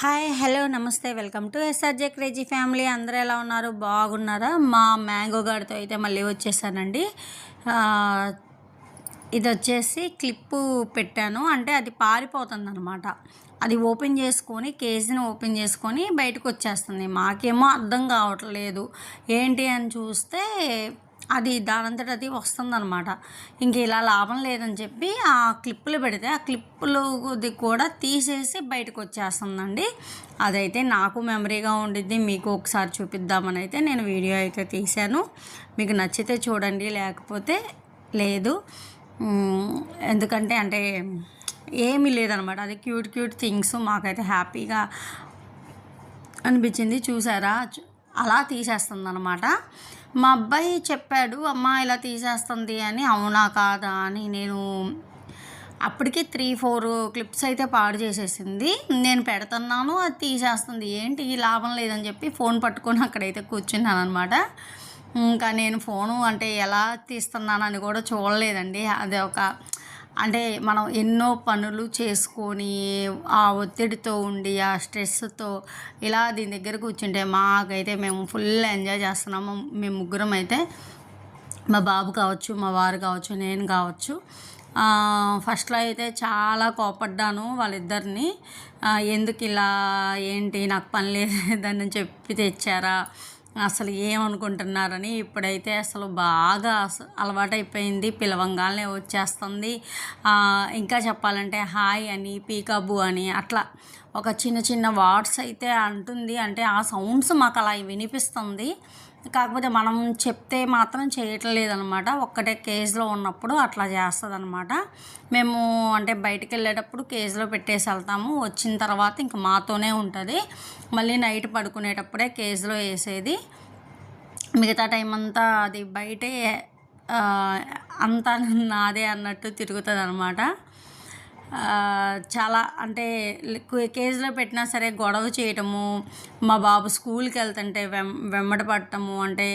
Hi hello నమస్తే welcome to SRJ crazy family. అందరూ ఎలా ఉన్నారు? బాగున్నారా? మా మ్యాంగో గాడితో అయితే మళ్ళీ వచ్చేసానండి. ఇది వచ్చేసి క్లిప్పు పెట్టాను, అంటే అది పారిపోతుంది అనమాట. అది ఓపెన్ చేసుకొని కేజీని ఓపెన్ చేసుకొని బయటకు వచ్చేస్తుంది. మాకేమో అర్థం కావట్లేదు ఏంటి అని చూస్తే అది దానంతట అది వస్తుందన్నమాట. ఇంక ఇలా లాభం లేదని చెప్పి ఆ క్లిప్పులు పెడితే ఆ క్లిప్పులుది కూడా తీసేసి బయటకు వచ్చేస్తుందండి. అదైతే నాకు మెమరీగా ఉండిద్ది, మీకు ఒకసారి చూపిద్దామని అయితే నేను వీడియో అయితే తీశాను. మీకు నచ్చితే చూడండి, లేకపోతే లేదు. ఎందుకంటే అంటే ఏమీ లేదనమాట. అది క్యూట్ క్యూట్ థింగ్స్ మాకైతే హ్యాపీగా అనిపించింది. చూసారా, అలా తీసేస్తుంది అనమాట. మా అబ్బాయి చెప్పాడు, అమ్మ ఇలా తీసేస్తుంది అని. అవునా కాదా అని నేను అప్పటికి 3-4 క్లిప్స్ అయితే పాడు చేసేసింది. నేను పెడుతున్నాను, అది తీసేస్తుంది. ఏంటి లాభం లేదని చెప్పి ఫోన్ పట్టుకొని అక్కడైతే కూర్చున్నాను అనమాట. ఇంకా నేను ఫోను అంటే ఎలా తీస్తున్నానని కూడా చూడలేదండి. అది ఒక అంటే మనం ఎన్నో పనులు చేసుకొని ఆ ఒత్తిడితో ఉండి ఆ స్ట్రెస్తో ఇలా దీని దగ్గర కూర్చుంటే మాకైతే మేము ఫుల్ ఎంజాయ్ చేస్తున్నాము. మేము ముగ్గురం అయితే, మా బాబు కావచ్చు, మా వారు కావచ్చు, నేను కావచ్చు. ఫస్ట్లో అయితే చాలా కోపడ్డాను వాళ్ళిద్దరిని. ఎందుకు ఇలా, ఏంటి నాకు పని లేదని చెప్పి తెచ్చారా, అసలు ఏమనుకుంటున్నారని. ఇప్పుడైతే అసలు బాగా అలవాటైపోయింది, పిలవంగానే వచ్చేస్తుంది. ఇంకా చెప్పాలంటే హాయ్ అని, పీకాబు అని అట్లా ఒక చిన్న చిన్న వర్డ్స్ అయితే అంటుంది. అంటే ఆ సౌండ్స్ మాకు అలా వినిపిస్తుంది, కాకపోతే మనం చెప్తే మాత్రం చేయట్లేదనమాట. ఒక్కటే కేజ్లో ఉన్నప్పుడు అట్లా చేస్తుంది అనమాట. మేము అంటే బయటికి వెళ్ళేటప్పుడు కేజ్లో పెట్టేసి వెళ్తాము, వచ్చిన తర్వాత ఇంక మాతోనే ఉంటుంది. మళ్ళీ నైట్ పడుకునేటప్పుడే కేజ్లో వేసేది. మిగతా టైం అంతా అది బయటే అంతా నాదే అన్నట్టు తిరుగుతుంది అనమాట. చాలా అంటే కేజీలో పెట్టినా సరే గొడవ చేయటము, మా బాబు స్కూల్కి వెళ్తుంటే వెంబడి పడటము, అంటే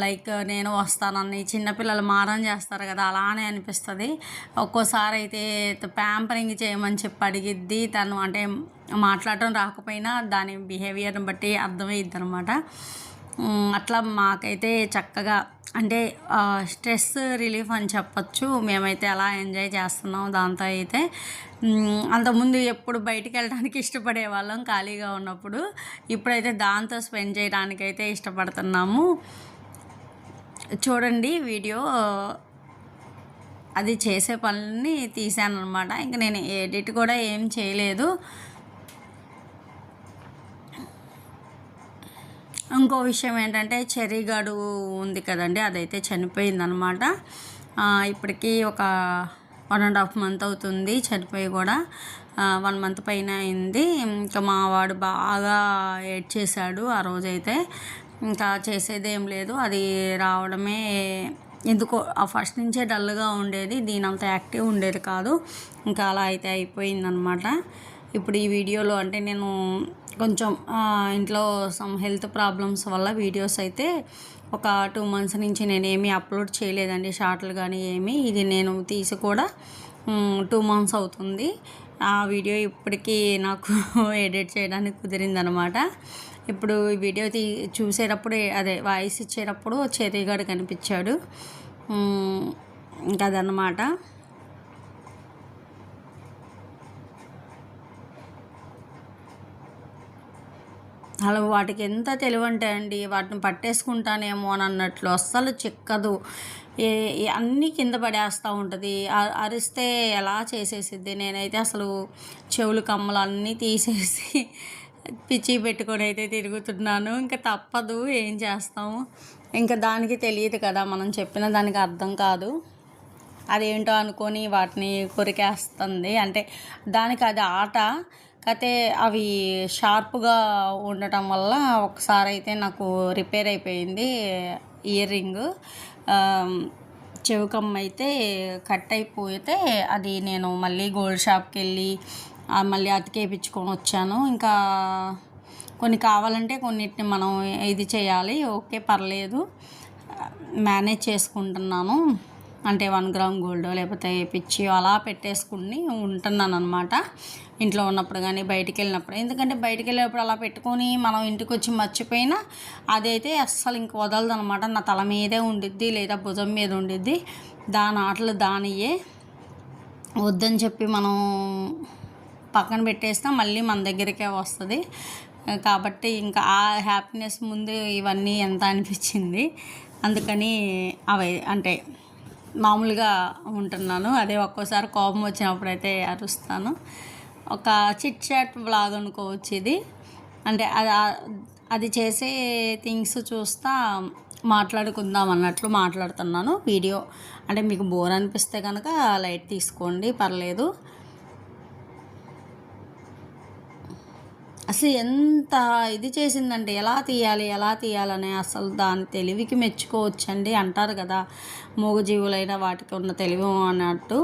లైక్ నేను వస్తానని చిన్నపిల్లలు మారం చేస్తారు కదా, అలానే అనిపిస్తుంది. ఒక్కోసారి అయితే ప్యాంపరింగ్ చేయమని చెప్పి అడిగిద్ది తను. అంటే మాట్లాడటం రాకపోయినా దాని బిహేవియర్ని బట్టి అర్థమయ్యిద్ది అనమాట. అట్లా మాకైతే చక్కగా అంటే స్ట్రెస్ రిలీఫ్ అని చెప్పచ్చు. మేమైతే అలా ఎంజాయ్ చేస్తున్నాం దాంతో అయితే. అంతకుముందు ఎప్పుడు బయటికి వెళ్ళడానికి ఇష్టపడే వాళ్ళం ఖాళీగా ఉన్నప్పుడు, ఇప్పుడైతే దాంతో స్పెండ్ చేయడానికైతే ఇష్టపడుతున్నాము. చూడండి వీడియో, అది చేసే పనులని తీసాను అనమాట. ఇంక నేను ఎడిట్ కూడా ఏం చేయలేదు. ఇంకో విషయం ఏంటంటే చెర్రీగాడు ఉంది కదండి, అదైతే చనిపోయిందనమాట. ఇప్పటికీ ఒక 1.5 month అవుతుంది చనిపోయి కూడా. 1 month పైన అయింది. ఇంకా మా వాడు బాగా ఏడ్చేశాడు ఆ రోజైతే. ఇంకా చేసేదేం లేదు, అది రావడమే ఎందుకో ఫస్ట్ నుంచే డల్గా ఉండేది, దీనంత యాక్టివ్ ఉండేది కాదు. ఇంకా అలా అయితే అయిపోయిందనమాట. ఇప్పుడు ఈ వీడియోలో అంటే నేను కొంచెం ఇంట్లో సమ్ హెల్త్ ప్రాబ్లమ్స్ వల్ల వీడియోస్ అయితే ఒక 2 months నుంచి నేనేమీ అప్లోడ్ చేయలేదండి, షార్ట్లు కానీ ఏమీ. ఇది నేను తీసి కూడా 2 months అవుతుంది. ఆ వీడియో ఇప్పటికీ నాకు ఎడిట్ చేయడానికి కుదిరిందనమాట. ఇప్పుడు ఈ వీడియో చూసేటప్పుడు అదే వాయిస్ ఇచ్చేటప్పుడు చెర్రీగాడు కనిపించాడు. ఇంకా అదనమాట. అలా వాటికి ఎంత తెలివి అంటే అండి, వాటిని పట్టేసుకుంటానేమో అని అన్నట్లు అస్సలు చిక్కదు. అన్నీ కింద పడేస్తూ ఉంటుంది. అరిస్తే ఎలా చేసేసిద్ది. నేనైతే అసలు చెవులు కమ్మలు అన్నీ తీసేసి పిచ్చి పెట్టుకొని అయితే తిరుగుతున్నాను. ఇంకా తప్పదు, ఏం చేస్తాము. ఇంకా దానికి తెలియదు కదా, మనం చెప్పిన దానికి అర్థం కాదు. అదేంటో అనుకొని వాటిని కొరికేస్తుంది. అంటే దానికి అది ఆట, అయితే అవి షార్ప్గా ఉండటం వల్ల ఒకసారి అయితే నాకు రిపేర్ అయిపోయింది ఇయర్ రింగ్. చెవికమ్మ అయితే కట్ అయిపోతే అది నేను మళ్ళీ గోల్డ్ షాప్కి వెళ్ళి మళ్ళీ అతికేపించుకొని వచ్చాను. ఇంకా కొన్ని కావాలంటే కొన్నిటిని మనం ఇది చేయాలి. ఓకే, పర్లేదు, మేనేజ్ చేసుకుంటున్నాను. అంటే 1 గ్రామ్ గోల్డో లేకపోతే పిచ్చియో అలా పెట్టేసుకుని ఉంటున్నాను అనమాట. ఇంట్లో ఉన్నప్పుడు కానీ బయటికి వెళ్ళినప్పుడు. ఎందుకంటే బయటికి వెళ్ళేటప్పుడు అలా పెట్టుకొని మనం ఇంటికి వచ్చి మర్చిపోయినా అదైతే అస్సలు ఇంక వదలదు అనమాట. నా తల మీదే ఉండిద్ది లేదా భుజం మీద ఉండిద్ది. దాని ఆటలు దానియే. వద్దని చెప్పి మనం పక్కన పెట్టేస్తే మళ్ళీ మన దగ్గరికే వస్తుంది. కాబట్టి ఇంకా ఆ హ్యాపీనెస్ ముందు ఇవన్నీ ఎంత అనిపించింది. అందుకని అవి అంటే మామూలుగా ఉంటున్నాను. అదే ఒక్కోసారి కోపం వచ్చినప్పుడు అయితే అరుస్తాను. ఒక చిట్ చాట్ వ్లాగ్ అనుకోవచ్చు ఇది. అంటే అది చేసే థింగ్స్ చూస్తా మాట్లాడుకుందాం అన్నట్లు మాట్లాడుతున్నాను. వీడియో అంటే మీకు బోర్ అనిపిస్తే కనుక లైట్ తీసుకోండి, పర్లేదు. అసలు ఎంత ఇది చేసిందంటే ఎలా తీయాలని అసలు దాని తెలివికి మెచ్చుకోవచ్చండి అంటారు కదా, మూగజీవులైన వాటికి ఉన్న తెలివి అన్నట్టు.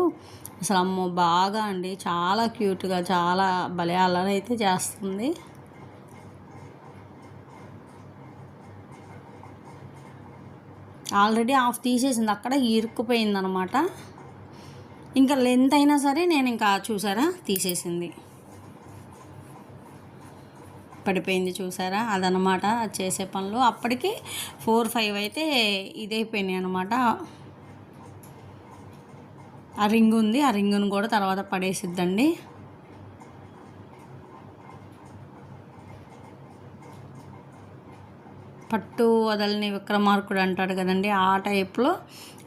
అసలు అమ్మో బాగా అండి, చాలా క్యూట్గా చాలా భలే అల్లరి అయితే చేస్తుంది. ఆల్రెడీ ఆఫ్ తీసేసింది, అక్కడ ఇరుక్కుపోయింది అనమాట. ఇంకా లెంత్ అయినా సరే నేను ఇంకా చూసారా తీసేసింది, పడిపోయింది చూసారా. అదనమాట చేసే పనులు. అప్పటికి 4-5 అయితే ఇదైపోయినాయి అనమాట. ఆ రింగ్ ఉంది, ఆ రింగును కూడా తర్వాత పడేసిద్దండి. పట్టు వదలని విక్రమార్కుడు అంటాడు కదండి, ఆ టైప్లో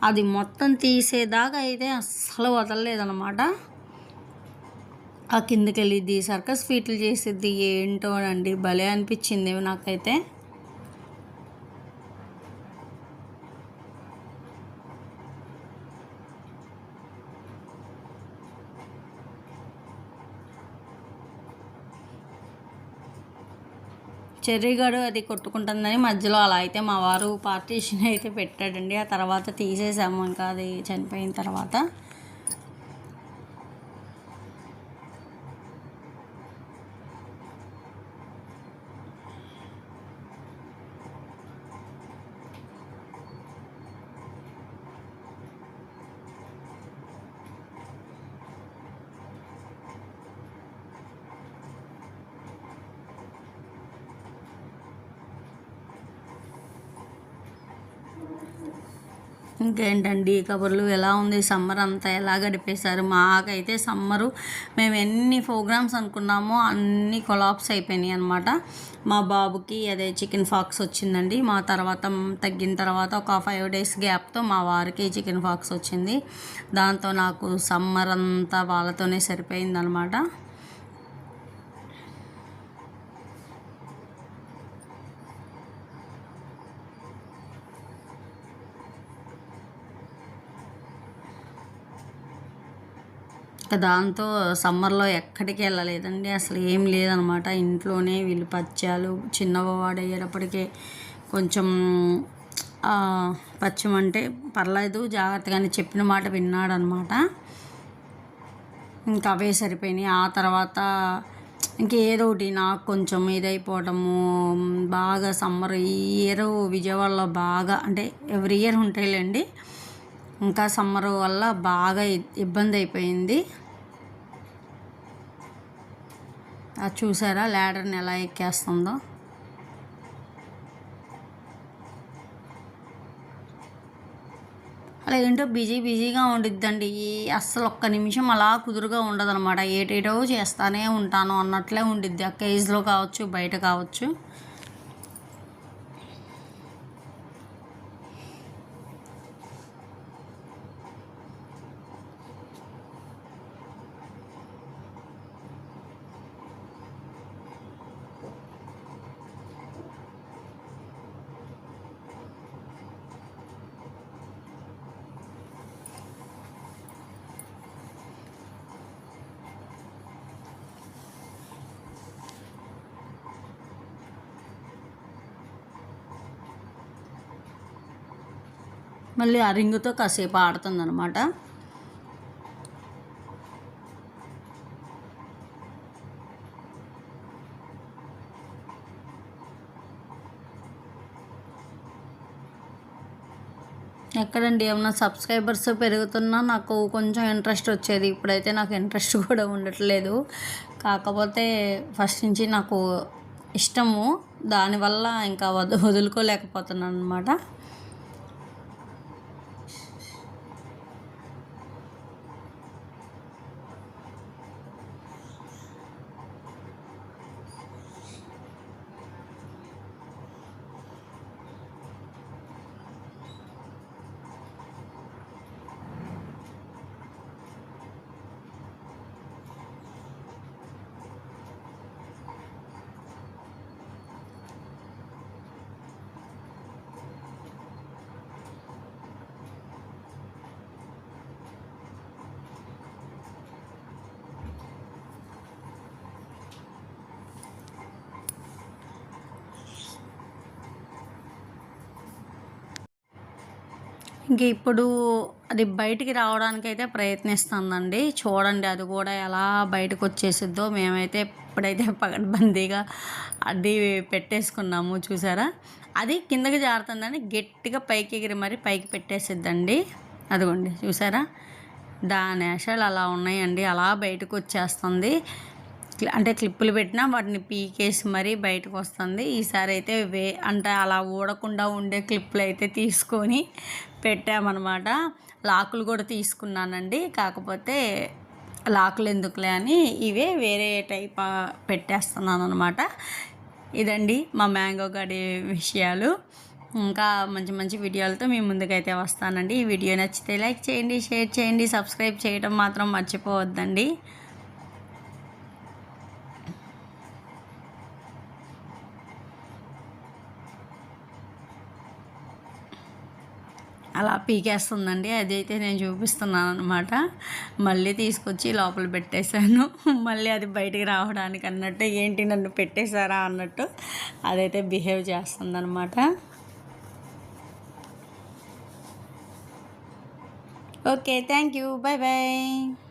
అది మొత్తం తీసేదాకా అయితే అస్సలు వదలలేదన్నమాట. ఆ కిందకి వెళ్ళిద్ది, సర్కస్ ఫీట్లు చేసిద్ది, ఏంటో అండి భలే అనిపించింది నాకైతే. చెర్రీగాడు అది కొట్టుకుంటుందని మధ్యలో అలా అయితే మా వారు పార్టీషన్ అయితే పెట్టాడండి. ఆ తర్వాత తీసేసాము ఇంకా అది చనిపోయిన తర్వాత. ఇంకేంటండి కబుర్లు, ఎలా ఉంది సమ్మర్ అంతా ఎలా గడిపేశారు? మాకైతే సమ్మరు మేము ఎన్ని ప్రోగ్రామ్స్ అనుకున్నామో అన్నీ కొలాప్స్ అయిపోయినాయి అనమాట. మా బాబుకి అదే చికెన్ ఫాక్స్ వచ్చిందండి. మా తర్వాత తగ్గిన తర్వాత ఒక 5 days గ్యాప్తో మా వారికి చికెన్ ఫాక్స్ వచ్చింది. దాంతో నాకు సమ్మర్ అంతా వాళ్ళతోనే సరిపోయిందనమాట. దాంతో సమ్మర్లో ఎక్కడికి వెళ్ళలేదండి, అసలు ఏం లేదనమాట. ఇంట్లోనే వీళ్ళు పచ్చాలు చిన్నవాడు అయ్యేటప్పటికే కొంచెం పచ్చమంటే పర్లేదు జాగ్రత్తగానే చెప్పిన మాట విన్నాడనమాట. ఇంకా అవే సరిపోయినాయి. ఆ తర్వాత ఇంకేదో ఒకటి నాకు కొంచెం ఇదైపోవటము, బాగా సమ్మర్ ఈ ఇయర్ విజయవాడలో బాగా అంటే ఎవ్రీ ఇయర్ ఉంటాయిలేండి, ఇంకా సమ్మర్ వల్ల బాగా ఇబ్బంది అయిపోయింది. అది చూసారా ల్యాడర్ని ఎలా ఎక్కేస్తుందో. అలా ఏంటో బిజీగా ఉండిద్దండి. అస్సలు ఒక్క నిమిషం అలా కుదురుగా ఉండదనమాట. ఏటేటో చేస్తానే ఉంటాను అన్నట్లే ఉండిద్ది, ఆ కేజ్లో కావచ్చు బయట కావచ్చు. మళ్ళీ ఆ రింగుతో కాసేపు ఆడుతుందనమాట. ఎక్కడండి ఏమన్నా సబ్స్క్రైబర్స్ పెరుగుతున్నా నాకు కొంచెం ఇంట్రెస్ట్ వచ్చేది. ఇప్పుడైతే నాకు ఇంట్రెస్ట్ కూడా ఉండట్లేదు. కాకపోతే ఫస్ట్ నుంచి నాకు ఇష్టము. దానివల్ల ఇంకా వదులుకోలేకపోతున్నాను అనమాట. ఇంక ఇప్పుడు అది బయటికి రావడానికైతే ప్రయత్నిస్తుందండి. చూడండి అది కూడా ఎలా బయటకు వచ్చేసిద్దో. మేమైతే ఇప్పుడైతే పకడ్బందీగా అది పెట్టేసుకున్నాము చూసారా. అది కిందకి జారుతుందని గట్టిగా పైకి ఎగిరి మరి పైకి పెట్టేసిద్దండి. అదిగోండి చూసారా, దాని వేషాలు అలా ఉన్నాయండి. అలా బయటకు వచ్చేస్తుంది. అంటే క్లిప్పులు పెట్టినా వాటిని పీకేసి మరీ బయటకు వస్తుంది. ఈసారి అయితే అంటే అలా ఊడకుండా ఉండే క్లిప్పులు అయితే తీసుకొని పెట్టామన్నమాట. లాకులు కూడా తీసుకున్నానండి. కాకపోతే లాకులు ఎందుకులే అని ఇవే వేరే టైప్ పెట్టేస్తున్నాను అనమాట. ఇదండి మా మ్యాంగో గడి విషయాలు. ఇంకా మంచి మంచి వీడియోలతో మీ ముందుకైతే వస్తానండి. ఈ వీడియో నచ్చితే లైక్ చేయండి, షేర్ చేయండి, సబ్స్క్రైబ్ చేయడం మాత్రం మర్చిపోవద్దండి. అలా పీకేస్తుందండి. అదైతే నేను చూపిస్తున్నాను అనమాట. మళ్ళీ తీసుకొచ్చి లోపల పెట్టేశాను. మళ్ళీ అది బయటికి రావడానికి అన్నట్టు, ఏంటి నన్ను పెట్టేశారా అన్నట్టు అదైతే బిహేవ్ చేస్తుందన్నమాట. Okay, thank you, bye bye.